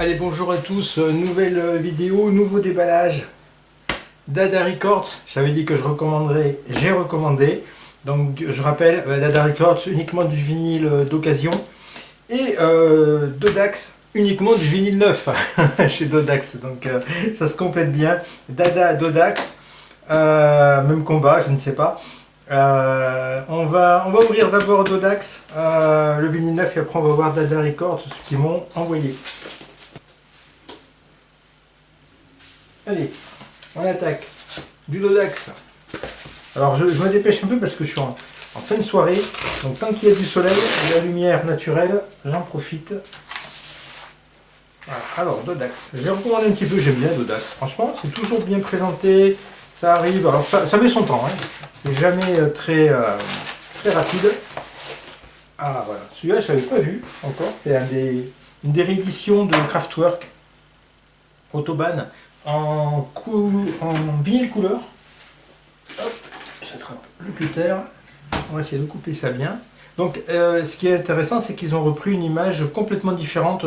Allez, bonjour à tous, nouvelle vidéo, nouveau déballage. Dada Records, j'avais dit que je recommanderais, j'ai recommandé. Donc je rappelle, Dada Records uniquement du vinyle d'occasion. Et Dodax, uniquement du vinyle neuf chez Dodax. Donc ça se complète bien. Dada, Dodax, même combat, je ne sais pas. On va ouvrir d'abord Dodax, le vinyle neuf, et après on va voir Dada Records, ce qu'ils m'ont envoyé. Allez, on attaque du Dodax. Alors je me dépêche un peu parce que je suis en fin de soirée, donc tant qu'il y a du soleil, de la lumière naturelle, j'en profite. Voilà. Alors Dodax, j'ai recommandé un petit peu, j'aime bien Dodax. Franchement, c'est toujours bien présenté, ça arrive, alors ça met son temps, hein. C'est jamais très rapide. Ah voilà, celui-là je ne l'avais pas vu encore, c'est une des rééditions de Kraftwerk, Autobahn, en vinyle couleur. Hop, j'attrape le cutter, on va essayer de couper ça bien. Donc ce qui est intéressant, c'est qu'ils ont repris une image complètement différente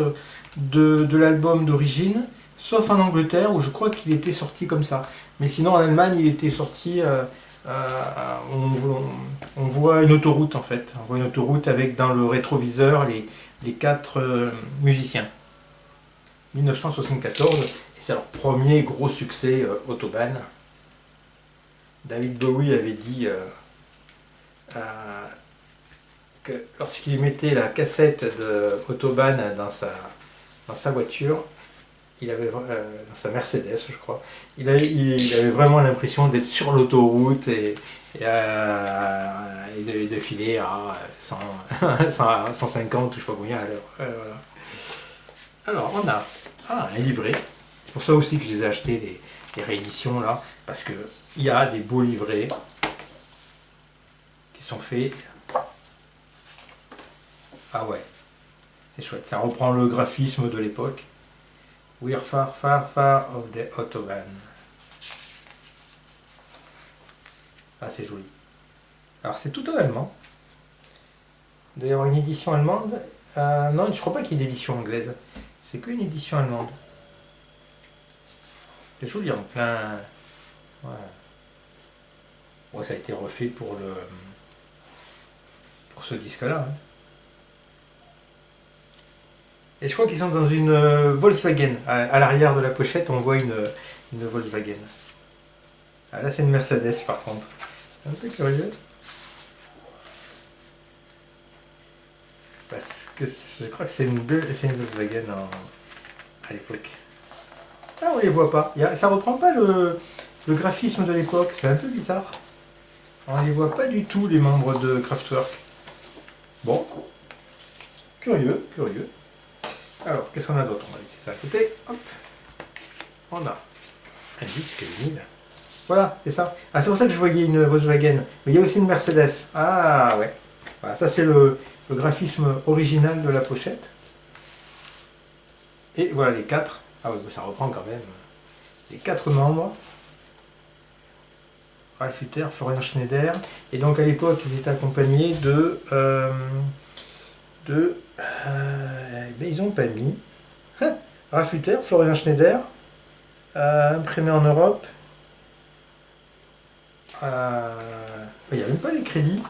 de l'album d'origine, sauf en Angleterre où je crois qu'il était sorti comme ça. Mais sinon en Allemagne il était sorti, on voit une autoroute en fait, on voit une autoroute avec dans le rétroviseur les quatre musiciens. 1974, et c'est leur premier gros succès, Autobahn. David Bowie avait dit que lorsqu'il mettait la cassette de Autobahn dans sa voiture, il avait, dans sa Mercedes je crois, il avait vraiment l'impression d'être sur l'autoroute et de filer à 150 ou je sais pas combien à l'heure. Voilà. Alors on a un livret, c'est pour ça aussi que je les ai achetés, les rééditions là, parce que il y a des beaux livrets qui sont faits. Ah ouais, c'est chouette, ça reprend le graphisme de l'époque. We're far, far, far of the Autobahn. Ah, c'est joli. Alors c'est tout en allemand. Il doit y avoir une édition allemande. Non, je crois pas qu'il y ait d'édition anglaise. C'est qu'une édition allemande. C'est joli en plein. Voilà. Ouais, ça a été refait pour ce disque-là. Hein. Et je crois qu'ils sont dans une Volkswagen. À l'arrière de la pochette, on voit une Volkswagen. Ah, là, c'est une Mercedes par contre. C'est un peu curieux. Parce que je crois que c'est une Volkswagen à l'époque. Ah, on les voit pas. Ça reprend pas le graphisme de l'époque. C'est un peu bizarre. On les voit pas du tout, les membres de Kraftwerk. Bon. Curieux, curieux. Alors, qu'est-ce qu'on a d'autre? On va laisser ça à côté. Hop. On a un disque vinyle. Voilà, c'est ça. Ah, c'est pour ça que je voyais une Volkswagen. Mais il y a aussi une Mercedes. Ah, ouais. Voilà, ça, c'est le graphisme original de la pochette. Et voilà les quatre. Ah oui, ça reprend quand même les quatre membres. Ralf Hutter, Florian Schneider. Et donc, à l'époque, ils étaient accompagnés ils n'ont pas mis. Ralf Hutter, Florian Schneider, imprimé en Europe. Il n'y a même pas les crédits.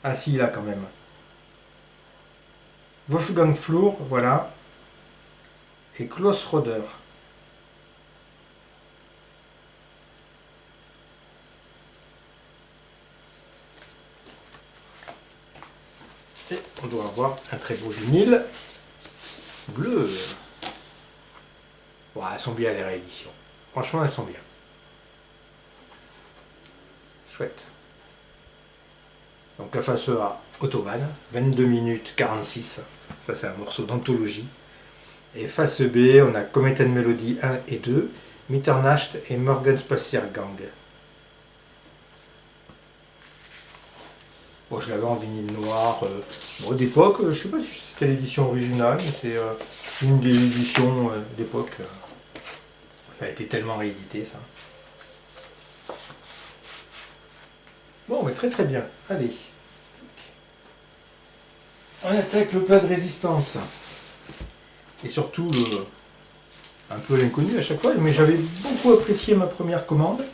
Ah si, là quand même. Wolfgang Flur, voilà. Et Klaus Roder. Et on doit avoir un très beau vinyle bleu. Ouais, elles sont bien les rééditions. Franchement, elles sont bien. Chouette. Donc la face A, Autobahn, 22 minutes 46. Ça, c'est un morceau d'anthologie. Et face B, on a Comet and Melody 1 et 2, Mitternacht et Morgenspaziergang. Bon, je l'avais en vinyle noir. Bon, d'époque, je ne sais pas si c'était l'édition originale, mais c'est une des éditions d'époque. Ça a été tellement réédité, ça. Bon, mais très très bien. Allez. On attaque le plat de résistance. et surtout un peu l'inconnu à chaque fois, mais j'avais beaucoup apprécié ma première commande,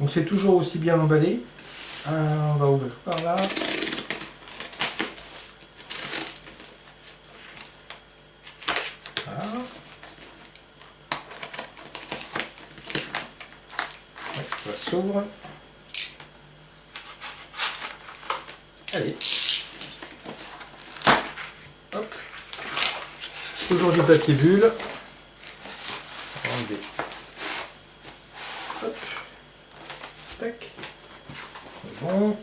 donc c'est toujours aussi bien emballé. On va ouvrir par là. Voilà. Ouais, ça s'ouvre. Allez. Hop. Toujours du papier bulle. Enlever. Hop. Tac. Bon.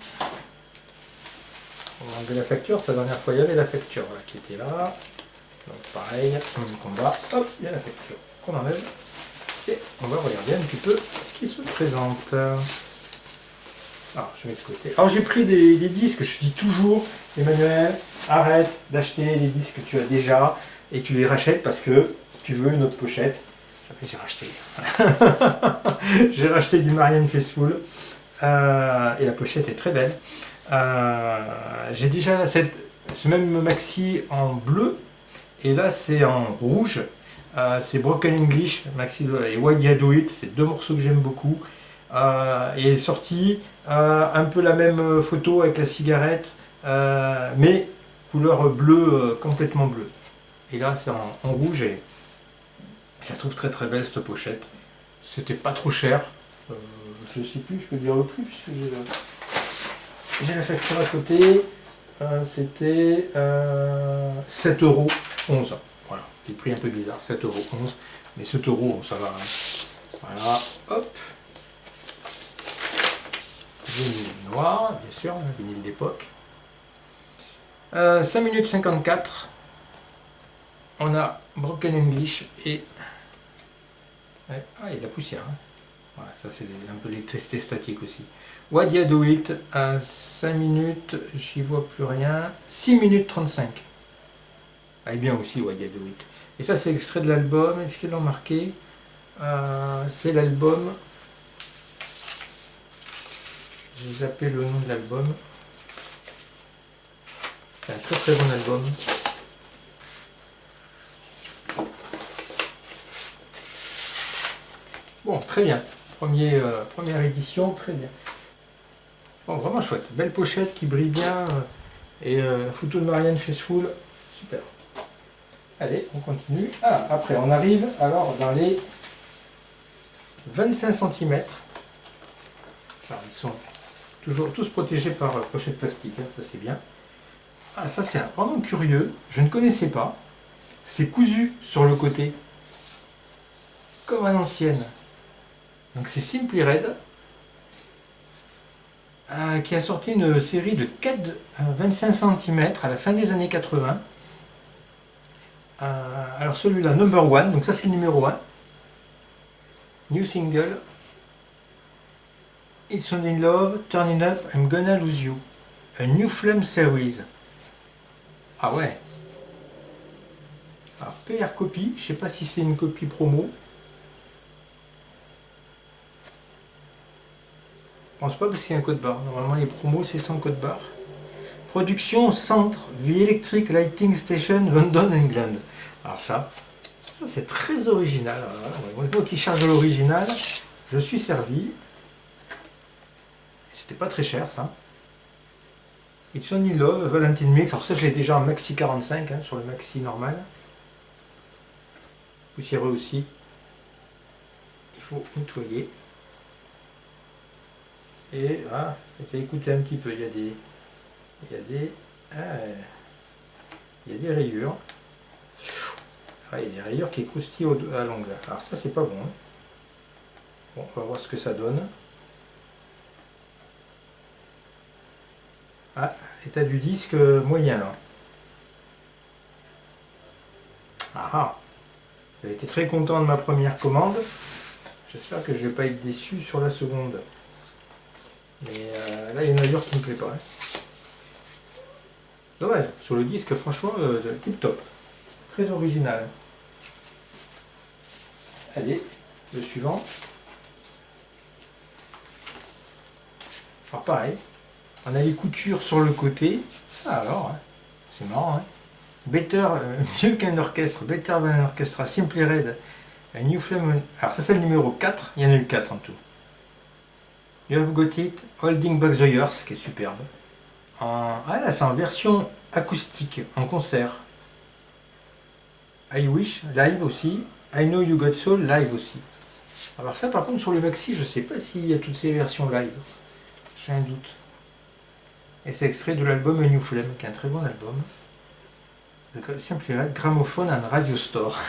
On va enlever la facture. La dernière fois, il y avait la facture là, qui était là. Donc pareil, même combat. Hop, il y a la facture qu'on enlève. Et on va regarder un petit peu ce qui se présente. Alors, je mets de côté. Alors, j'ai pris des disques. Je dis toujours, Emmanuel, arrête d'acheter les disques que tu as déjà et tu les rachètes parce que tu veux une autre pochette. J'ai racheté. J'ai racheté du Marianne Faithfull et la pochette est très belle. J'ai déjà ce même maxi en bleu et là c'est en rouge. C'est Broken English, Maxi et Why Ya Do It, c'est deux morceaux que j'aime beaucoup. Et est sorti un peu la même photo avec la cigarette, mais couleur bleue, complètement bleue. Et là c'est en rouge et je la trouve très très belle cette pochette. C'était pas trop cher. Je sais plus, je peux dire le prix puisque j'ai la facture à côté. C'était 7,11 €. Voilà, des prix un peu bizarre, 7,11 €. Mais 7 €, ça va. Hein. Voilà, hop. Vinyle noir, bien sûr, vinyle d'époque. 5 minutes 54. On a Broken English et. Ouais, ah, il y a de la poussière. Hein. Voilà, ça c'est un peu l'électricité statique aussi. Why Ya Do It à 5 minutes, j'y vois plus rien. 6 minutes 35. Ah, et bien aussi Why Ya Do It. Et ça c'est extrait de l'album. Est-ce qu'ils l'ont marqué? C'est l'album. J'ai zappé le nom de l'album. C'est un très très bon album. Bon, très bien. Première édition, très bien. Bon, vraiment chouette. Belle pochette qui brille bien. Et photo de Marianne Faithfull. Super. Allez, on continue. Ah, après, on arrive alors dans les 25 cm. Alors, ils sont toujours tous protégés par pochette plastique, hein, ça c'est bien. Ah, ça c'est vraiment curieux. Je ne connaissais pas. C'est cousu sur le côté. Comme à l'ancienne. Donc c'est Simply Red. Qui a sorti une série de 4 25 cm à la fin des années 80. Alors celui-là, number 1, donc ça c'est le numéro 1. New single. It's On In Love, Turning Up, I'm Gonna Lose You. A New Flame Series. Ah ouais. Alors PR copie, je sais pas si c'est une copie promo. Je pense pas parce qu'il y a un code barre. Normalement les promos c'est sans code barre. Production Centre, The Electric Lighting Station, London, England. Alors ça c'est très original. Moi qui cherche de l'original, je suis servi. C'était pas très cher ça. It's Only Love, Valentine Mix. Alors ça j'ai déjà en maxi 45 hein, sur le maxi normal. Poussiéreux aussi. Il faut nettoyer. Et ah, écouter un petit peu. Il y a des rayures. Ah, il y a des rayures qui croustillent à l'ongle. Alors ça c'est pas bon. Hein. Bon, on va voir ce que ça donne. Ah, état du disque moyen là. Ah ah. J'ai été très content de ma première commande. J'espère que je ne vais pas être déçu sur la seconde. Mais là, il y a une allure qui ne me plaît pas. Hein. Dommage. Sur le disque, franchement, tip top. Très original. Allez, le suivant. Alors pareil, on a les coutures sur le côté. Ça alors, hein. C'est marrant. Hein. Better, mieux qu'un orchestre, Better than an orchestra, Simply Red, a New Flame. Alors ça c'est le numéro 4, il y en a eu 4 en tout. You Have Got It, Holding Back the Years, qui est superbe. Ah là c'est en version acoustique, en concert. I Wish, live aussi. I Know You Got Soul, live aussi. Alors ça par contre sur le maxi, je sais pas s'il y a toutes ces versions live. J'ai un doute. Et c'est extrait de l'album A New Flame, qui est un très bon album. Simply Red, Gramophone and Radio Store.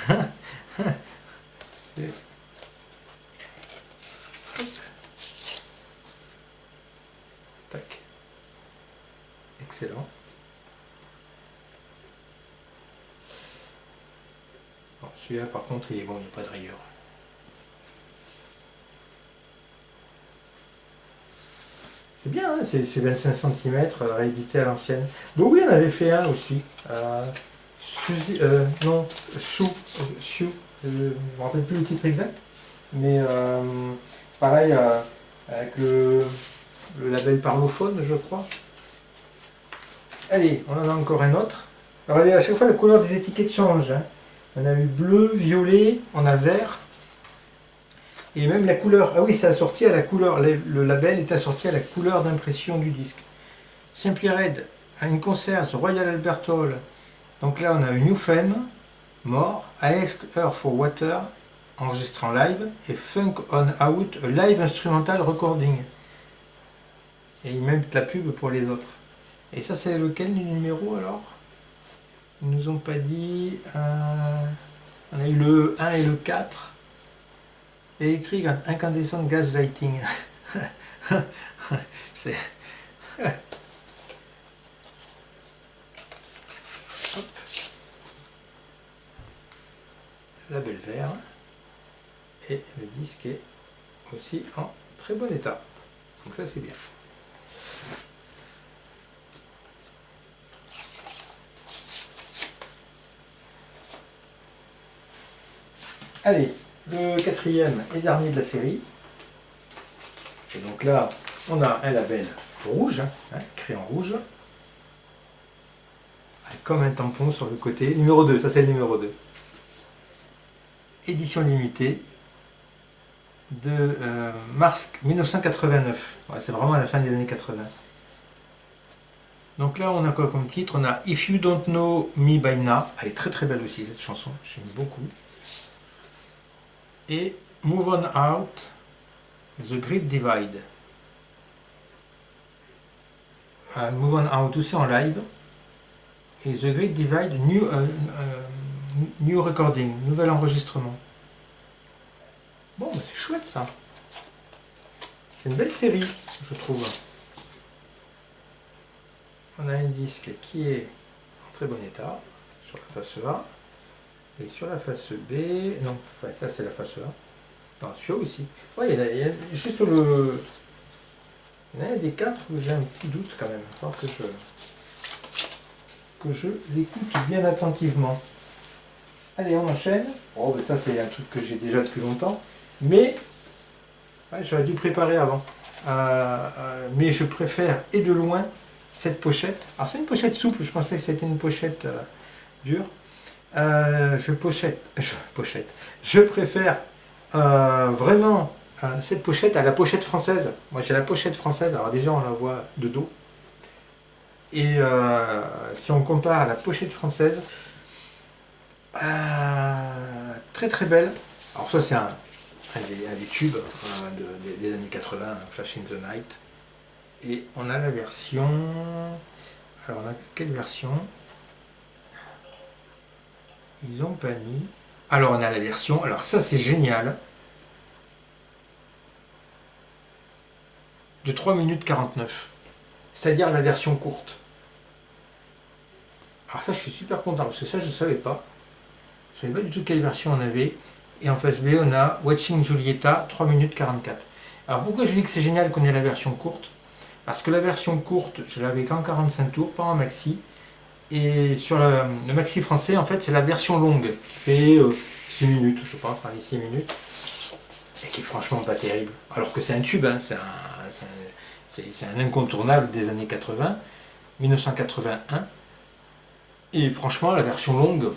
Tac. Excellent. Bon, celui-là par contre il est bon, il n'y a pas de rayures. C'est bien, hein, c'est 25 cm réédité à l'ancienne. Bowie en avait fait un aussi. Suzy, non, Chou, je ne me rappelle plus le titre exact. Mais pareil, avec le label Parlophone, je crois. Allez, on en a encore un autre. Alors à chaque fois la couleur des étiquettes change. Hein. On a eu bleu, violet, on a vert. Et même la couleur, ah oui, c'est assorti à la couleur, le label est assorti à la couleur d'impression du disque. Simply Red, à une concert, Royal Albert Hall. Donc là, on a une New Flame, mort, I Ask Her for Water, enregistré en live, et Funk on Out, a live instrumental recording. Et ils mettent la pub pour les autres. Et ça, c'est lequel du numéro alors? Ils nous ont pas dit. On a eu le 1 et le 4. Electric Incandescent Gas Lighting. C'est. Hop. Label vert. Et le disque est aussi en très bon état. Donc ça c'est bien. Allez, le quatrième et dernier de la série. Et donc là, on a un label rouge, hein, écrit en rouge, avec comme un tampon sur le côté. Numéro 2, ça c'est le numéro 2. Édition limitée de mars 1989. Ouais, c'est vraiment à la fin des années 80. Donc là, on a quoi comme titre? On a If You Don't Know Me By Now. Elle est très très belle aussi cette chanson, j'aime beaucoup. Et Move On Out, The Great Divide. Move On Out aussi en live. Et The Great Divide, new recording, nouvel enregistrement. Bon, bah c'est chouette ça. C'est une belle série, je trouve. On a un disque qui est en très bon état, sur la face A. Et sur la face B, non, enfin ça c'est la face A. Non, celui-là aussi. Ouais, il y a juste le. Il y en a un des 4 où j'ai un petit doute quand même. Il faut que je l'écoute bien attentivement. Allez, on enchaîne. Oh, ben ça c'est un truc que j'ai déjà depuis longtemps. Mais ouais, j'aurais dû préparer avant. Mais je préfère et de loin cette pochette. Alors c'est une pochette souple, je pensais que c'était une pochette dure. Je préfère vraiment cette pochette à la pochette française. Moi j'ai la pochette française, alors déjà on la voit de dos. Et si on compare à la pochette française, très très belle. Alors ça c'est un des tubes des années 80, Flash in the Night. Et on a la version... Alors on a quelle version? Ils ont pas mis... Alors on a la version, alors ça c'est génial, de 3 minutes 49. C'est-à-dire la version courte. Alors ça je suis super content parce que ça je ne savais pas. Je ne savais pas du tout quelle version on avait. Et en face B on a Watching Julieta 3 minutes 44. Alors pourquoi je dis que c'est génial qu'on ait la version courte? Parce que la version courte je l'avais qu'en 45 tours, pas en maxi. Et sur le maxi français, en fait, c'est la version longue qui fait 6 minutes, je pense, dans les 6 minutes. Et qui est franchement pas terrible. Alors que c'est un tube, hein, c'est un incontournable des années 80, 1981. Et franchement, la version longue,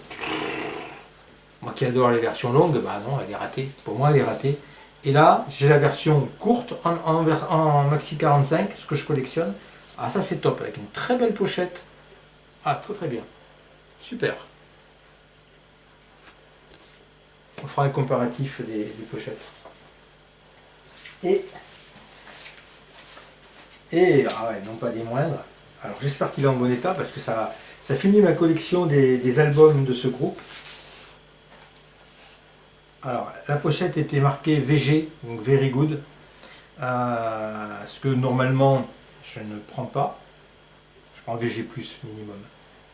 moi qui adore les versions longues, bah non, elle est ratée. Pour moi, elle est ratée. Et là, j'ai la version courte en maxi 45, ce que je collectionne. Ah, ça c'est top, avec une très belle pochette. Ah, très très bien. Super. On fera un comparatif des pochettes. Ah ouais, non pas des moindres. Alors j'espère qu'il est en bon état parce que ça finit ma collection des albums de ce groupe. Alors la pochette était marquée VG, donc Very Good. Ce que normalement je ne prends pas. Je prends VG minimum.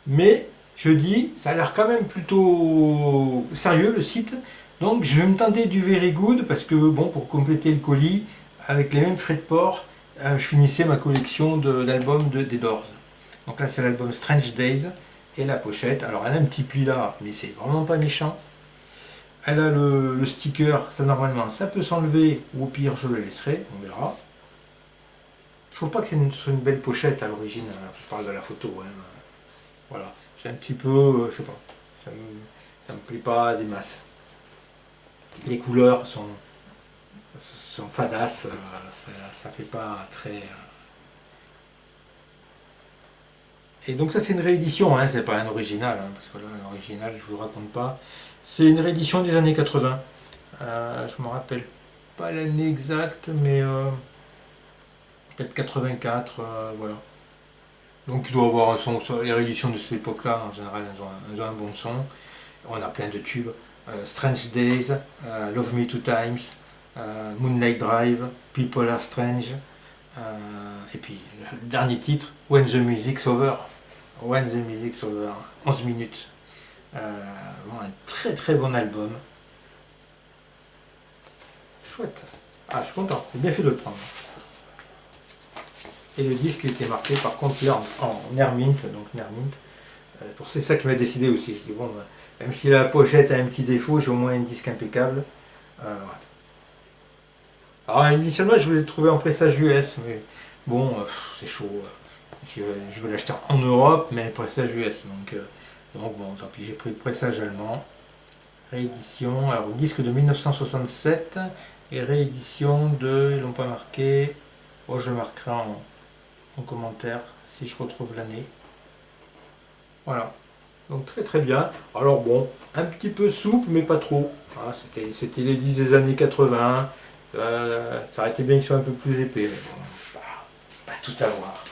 Mais je dis, ça a l'air quand même plutôt sérieux le site. Donc je vais me tenter du Very Good parce que bon, pour compléter le colis, avec les mêmes frais de port, je finissais ma collection d'albums des Doors. Donc là c'est l'album Strange Days et la pochette. Alors elle a un petit pli là, mais c'est vraiment pas méchant. Elle a le sticker, ça normalement ça peut s'enlever ou au pire je le laisserai, on verra. Je trouve pas que c'est une belle pochette à l'origine, je parle de la photo. Hein. Voilà, c'est un petit peu, je sais pas, ça me plaît pas des masses. Les couleurs sont fadasses, ça fait pas très... Et donc ça c'est une réédition, hein, c'est pas un original, hein, parce que là un original je vous raconte pas. C'est une réédition des années 80. Je me rappelle pas l'année exacte, mais peut-être 84, voilà. Donc il doit avoir un son, les rééditions de cette époque-là, en général elles ont un bon son. On a plein de tubes. Strange Days, Love Me Two Times, Moonlight Drive, People Are Strange, et puis le dernier titre, When the Music's Over. When the Music's Over, 11 minutes. Un très très bon album. Chouette. Ah, je suis content, c'est bien fait de le prendre. Et le disque était marqué par contre là en Nermint, donc Nermint. C'est ça qui m'a décidé aussi. Je dis bon, même si la pochette a un petit défaut, j'ai au moins un disque impeccable. Voilà. Alors initialement je voulais le trouver en pressage US, mais bon, c'est chaud. Je veux l'acheter en Europe, mais pressage US. Donc bon, tant pis, j'ai pris le pressage allemand. Réédition, alors disque de 1967 et réédition de, ils l'ont pas marqué, oh, je le marquerai en commentaire si je retrouve l'année. Voilà, donc très très bien. Alors bon, un petit peu souple mais pas trop. Ah, c'était les 10 des années 80. Ça aurait été bien qu'ils soient un peu plus épais, mais bon, pas tout avoir.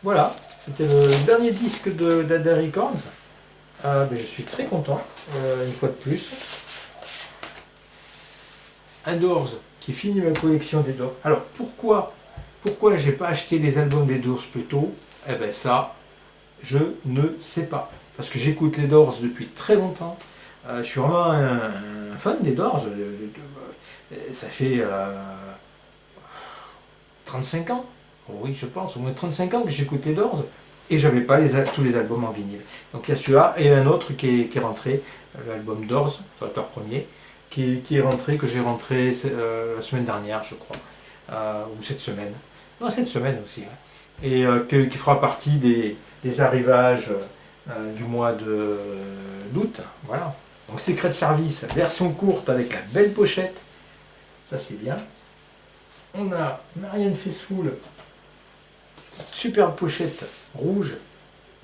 Voilà, c'était le dernier disque d'Ada Records. Je suis très content, une fois de plus. Un Doors qui finit ma collection des Doors. Alors pourquoi j'ai pas acheté les albums des Doors plus tôt? Eh bien ça, je ne sais pas. Parce que j'écoute les Doors depuis très longtemps. Je suis vraiment un fan des Doors. Ça fait 35 ans. Oui, je pense, au moins 35 ans que j'écoute les Doors. Et j'avais pas tous les albums en vinyle. Donc il y a celui-là et un autre qui est rentré, l'album Doors, sur leur premier, qui est rentré, que j'ai rentré la semaine dernière, je crois. Ou cette semaine. Non, cette semaine aussi. Hein. Et qui fera partie des arrivages du mois d'août. Voilà. Donc Secret Service, version courte avec la belle pochette. Ça c'est bien. On a Marianne Faithfull, superbe pochette rouge,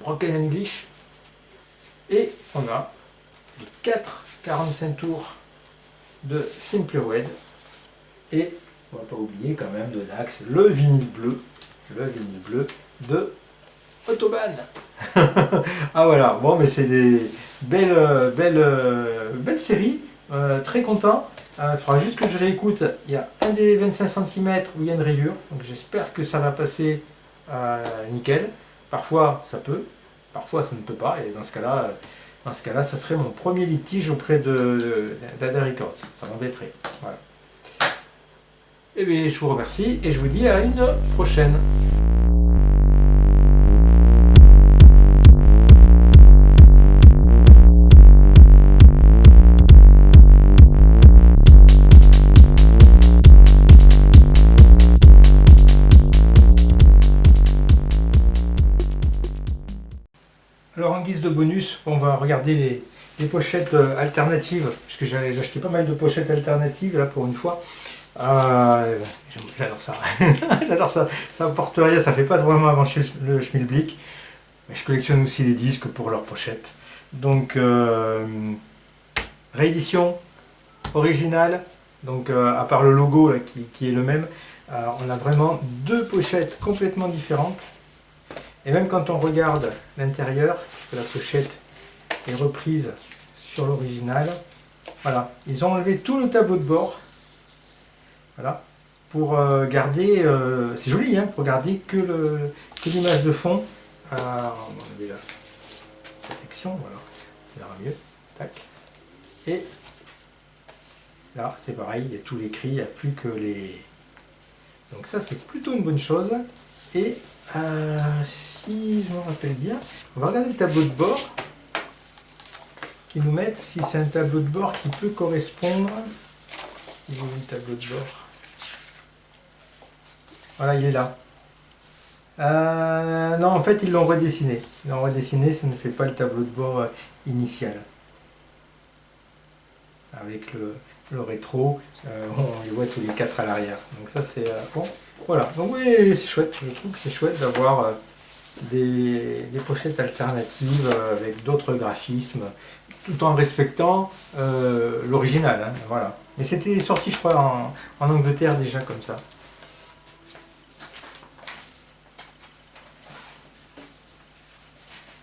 Broken English. Et on a les 4 45 tours de Simply Red. Et on va pas oublier quand même de Dax, le vinyle bleu de Autobahn. Ah voilà, bon mais c'est des belles séries, très content. Il faudra juste que je réécoute, il y a un des 25 cm où il y a une rayure, donc j'espère que ça va passer nickel. Parfois ça peut, parfois ça ne peut pas, et dans ce cas-là, ça serait mon premier litige auprès d'Ada Records, ça m'embêterait. Voilà. Et bien je vous remercie et je vous dis à une prochaine. Alors en guise de bonus, on va regarder les pochettes alternatives, puisque j'ai acheté pas mal de pochettes alternatives là pour une fois. J'adore ça. J'adore ça. Ça apporte rien, ça fait pas vraiment avancer le schmilblick. Mais je collectionne aussi les disques pour leurs pochettes. Donc réédition originale, donc à part le logo là, qui est le même, on a vraiment deux pochettes complètement différentes. Et même quand on regarde l'intérieur, puisque la pochette est reprise sur l'original, voilà, ils ont enlevé tout le tableau de bord, voilà, pour garder, c'est joli, hein, pour garder que l'image de fond. On va enlever la protection, voilà, ça ira mieux, tac. Et là, c'est pareil, il y a tout l'écrit, il n'y a plus que les... Donc ça, c'est plutôt une bonne chose. Et si je me rappelle bien, on va regarder le tableau de bord qui nous mettent si c'est un tableau de bord qui peut correspondre. Il est où le tableau de bord? Voilà, il est là. Non, en fait, ils l'ont redessiné. Ils l'ont redessiné, ça ne fait pas le tableau de bord initial. Avec le rétro, on les voit tous les quatre à l'arrière. Donc ça, c'est bon. Voilà, donc oui, c'est chouette. Je trouve que c'est chouette d'avoir des pochettes alternatives avec d'autres graphismes, tout en respectant l'original. Hein, voilà. Mais c'était sorti, je crois, en Angleterre déjà comme ça.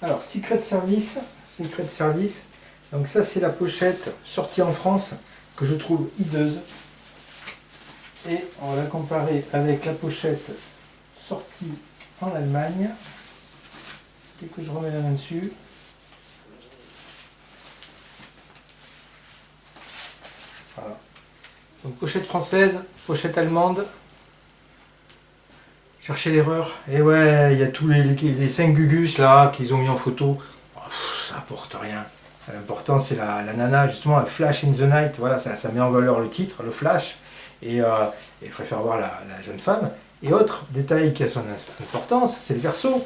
Alors, Secret Service. Donc ça, c'est la pochette sortie en France que je trouve hideuse. Et on va la comparer avec la pochette sortie en Allemagne. Dès que je remets la main dessus. Voilà. Donc pochette française, pochette allemande. Cherchez l'erreur. Et ouais, il y a tous les 5 Gugus là qu'ils ont mis en photo. Oh, ça apporte rien. L'important c'est la nana, justement, la Flash in the Night. Voilà, ça met en valeur le titre, le Flash. Et je préfère voir la jeune femme. Et autre détail qui a son importance, c'est le verso.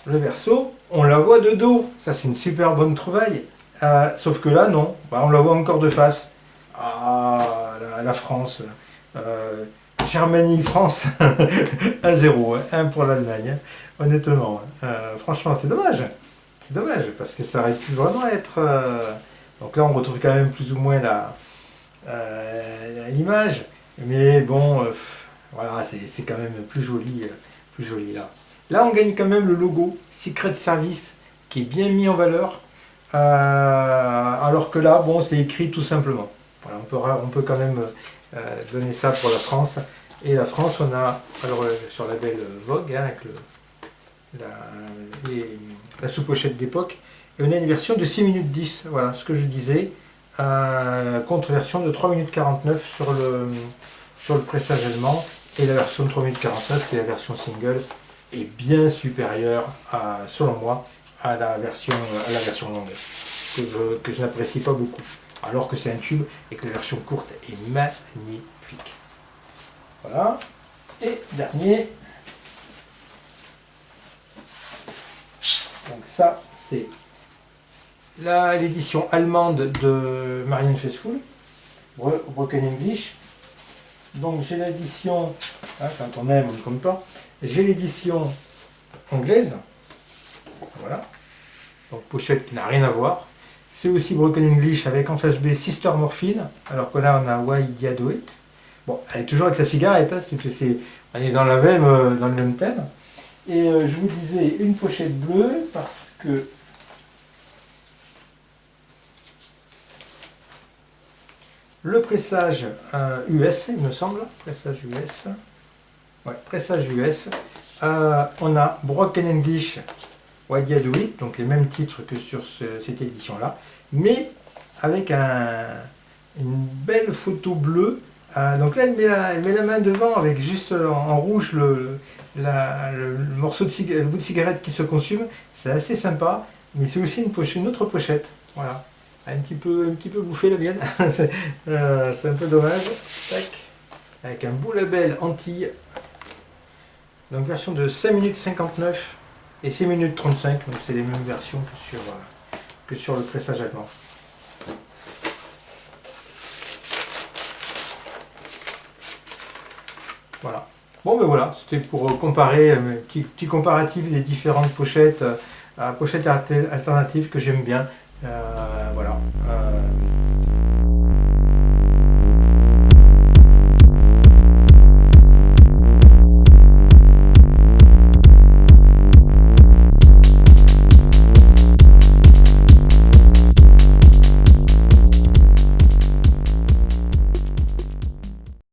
Le verso, on la voit de dos. Ça, c'est une super bonne trouvaille. Sauf que là, non. Bah, on la voit encore de face. Ah, la France. Germanie-France, 1-0, 1 pour l'Allemagne. Honnêtement, franchement, c'est dommage. C'est dommage, parce que ça aurait pu vraiment être... Donc là, on retrouve quand même plus ou moins l'image. Mais bon, voilà, c'est quand même plus joli là. Là, on gagne quand même le logo Secret Service, qui est bien mis en valeur. Alors que là, bon, c'est écrit tout simplement. Voilà, on peut quand même donner ça pour la France. Et la France, on a, alors sur la belle Vogue, hein, avec la sous-pochette d'époque, et on a une version de 6 minutes 10, voilà ce que je disais, contre version de 3 minutes 49 sur le pressage allemand, et la version de 3 minutes 49, qui est la version single, est bien supérieure, selon moi, à la version longue, que je n'apprécie pas beaucoup. Alors que c'est un tube et que la version courte est magnifique. Voilà. Et dernier. Donc ça, c'est l'édition allemande de Marianne Faithfull, Broken English. Donc j'ai l'édition, hein, quand on aime, on ne compte pas. J'ai l'édition anglaise. Voilà. Donc pochette qui n'a rien à voir. C'est aussi Broken English avec en face B Sister Morphine, alors que là on a Why Did I Do It. Bon, elle est toujours avec sa cigarette, hein, elle est dans le même thème. Et je vous disais une pochette bleue parce que le pressage US, il me semble, pressage US. Ouais, pressage US. On a Broken English, Why Did I Do It, donc les mêmes titres que sur cette édition-là, mais avec une belle photo bleue. Donc là, elle met la main devant avec juste en rouge le morceau le bout de cigarette qui se consume. C'est assez sympa, mais c'est aussi une autre pochette. Voilà, un petit peu bouffé la mienne. C'est un peu dommage. Tac. Avec un beau label Antilles. Donc version de 5 minutes 59. Et 6 minutes 35, donc c'est les mêmes versions que sur le pressage allemand. Voilà. Bon ben voilà, c'était pour comparer, un petit comparatif des différentes pochettes, pochettes alternatives que j'aime bien. Voilà.